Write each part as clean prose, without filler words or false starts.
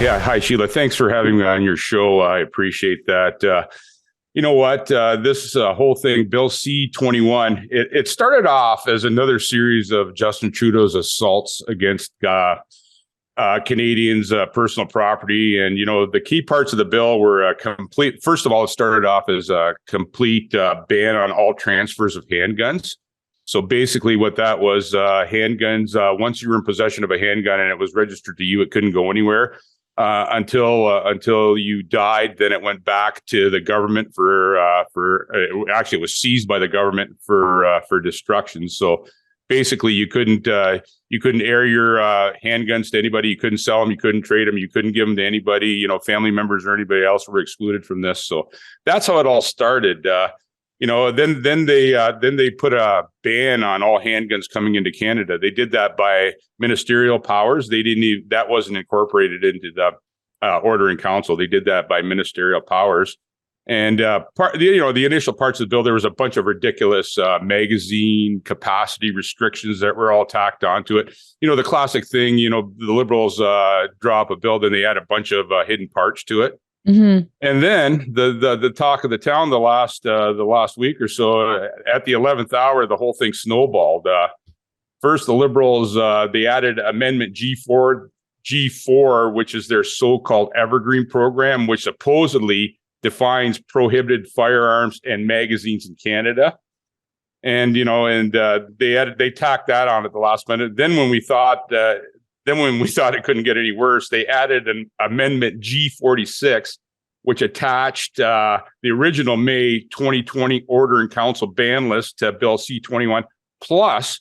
Yeah. Hi, Sheila. Thanks for having me on your show. I appreciate that. You know what? This whole thing, Bill C-21, it started off as another series of Justin Trudeau's assaults against Canadians' personal property. And, the key parts of the bill were complete. First of all, it started off as a complete ban on all transfers of handguns. So basically what that was, handguns, once you were in possession of a handgun and it was registered to you, it couldn't go anywhere. Until you died. Then it went back to the government actually it was seized by the government for destruction. So basically you couldn't air your handguns to anybody. You couldn't sell them. You couldn't trade them. You couldn't give them to anybody. Family members or anybody else were excluded from this. So that's how it all started. Then they put a ban on all handguns coming into Canada. They did that by ministerial powers. That wasn't incorporated into the order in council. They did that by ministerial powers. And the initial parts of the bill, there was a bunch of ridiculous magazine capacity restrictions that were all tacked onto it. The classic thing. The Liberals drop a bill, then they add a bunch of hidden parts to it. Mm-hmm. And then the talk of the town the last week or so, at the 11th hour, the whole thing snowballed. First, the Liberals they added Amendment G4, which is their so-called evergreen program, which supposedly defines prohibited firearms and magazines in Canada. And they tacked that on at the last minute. Then when we thought it couldn't get any worse, they added an Amendment G46, which attached the original May 2020 Order in Council ban list to Bill C-21, plus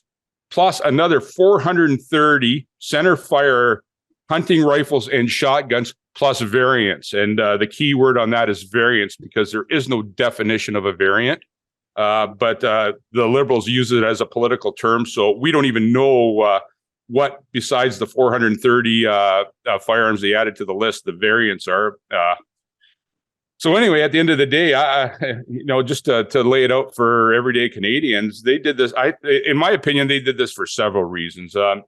another 430 center fire hunting rifles and shotguns, plus variants. And the key word on that is variants, because there is no definition of a variant. But the Liberals use it as a political term, so we don't even know what, besides the 430 firearms they added to the list, the variants are. So anyway, at the end of the day, just to lay it out for everyday Canadians, they did this. In my opinion, they did this for several reasons. The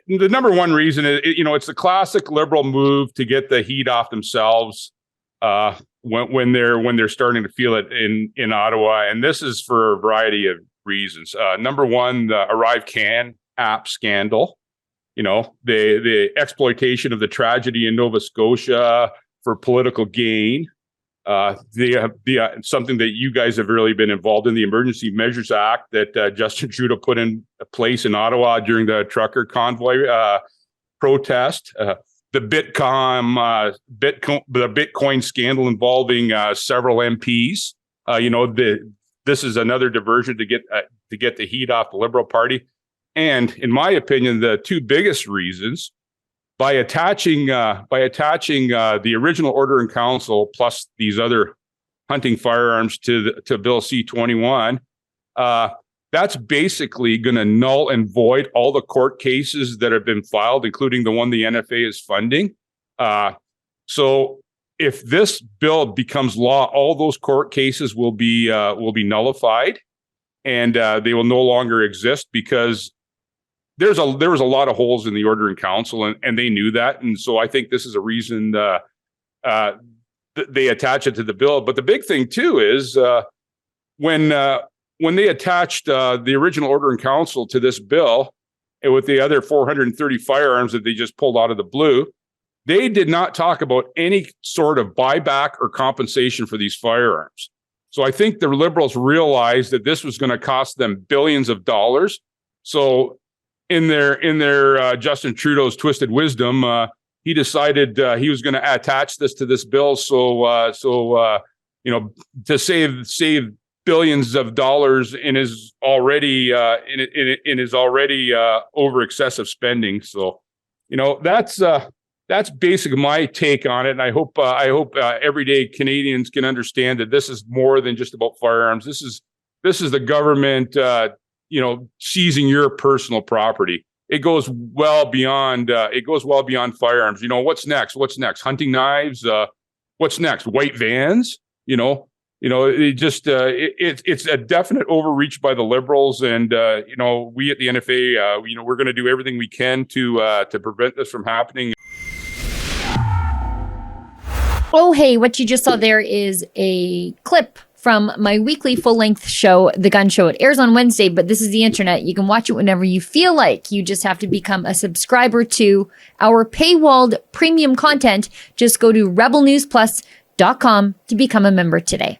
number one reason is, it's the classic Liberal move to get the heat off themselves when they're starting to feel it in Ottawa, and this is for a variety of reasons. Number one, the Arrive Can app scandal. The exploitation of the tragedy in Nova Scotia for political gain. Something that you guys have really been involved in, the Emergency Measures Act that Justin Trudeau put in place in Ottawa during the trucker convoy protest. The Bitcoin scandal involving several MPs. This is another diversion to get the heat off the Liberal Party. And in my opinion, the two biggest reasons, by attaching the original Order in Council plus these other hunting firearms to Bill C-21, that's basically going to null and void all the court cases that have been filed, including the one the NFA is funding. So if this bill becomes law, all those court cases will be nullified, and they will no longer exist, because there was a lot of holes in the Order in Council, and they knew that. And so I think this is a reason they attach it to the bill. But the big thing too is when they attached the original Order in Council to this bill, and with the other 430 firearms that they just pulled out of the blue, they did not talk about any sort of buyback or compensation for these firearms. So I think the Liberals realized that this was going to cost them billions of dollars. So in their Justin Trudeau's twisted wisdom, he decided he was going to attach this to this bill, so to save billions of dollars in his already over excessive spending. So that's basically my take on it, and I hope everyday Canadians can understand that this is more than just about firearms. This is the government seizing your personal property. It goes well beyond firearms. What's next? Hunting knives? What's next? White vans? It's a definite overreach by the Liberals, and we at the NFA, we're going to do everything we can to prevent this from happening. Oh, hey, what you just saw there is a clip from my weekly full-length show, The Gun Show. It airs on Wednesday, but this is the internet. You can watch it whenever you feel like. You just have to become a subscriber to our paywalled premium content. Just go to rebelnewsplus.com to become a member today.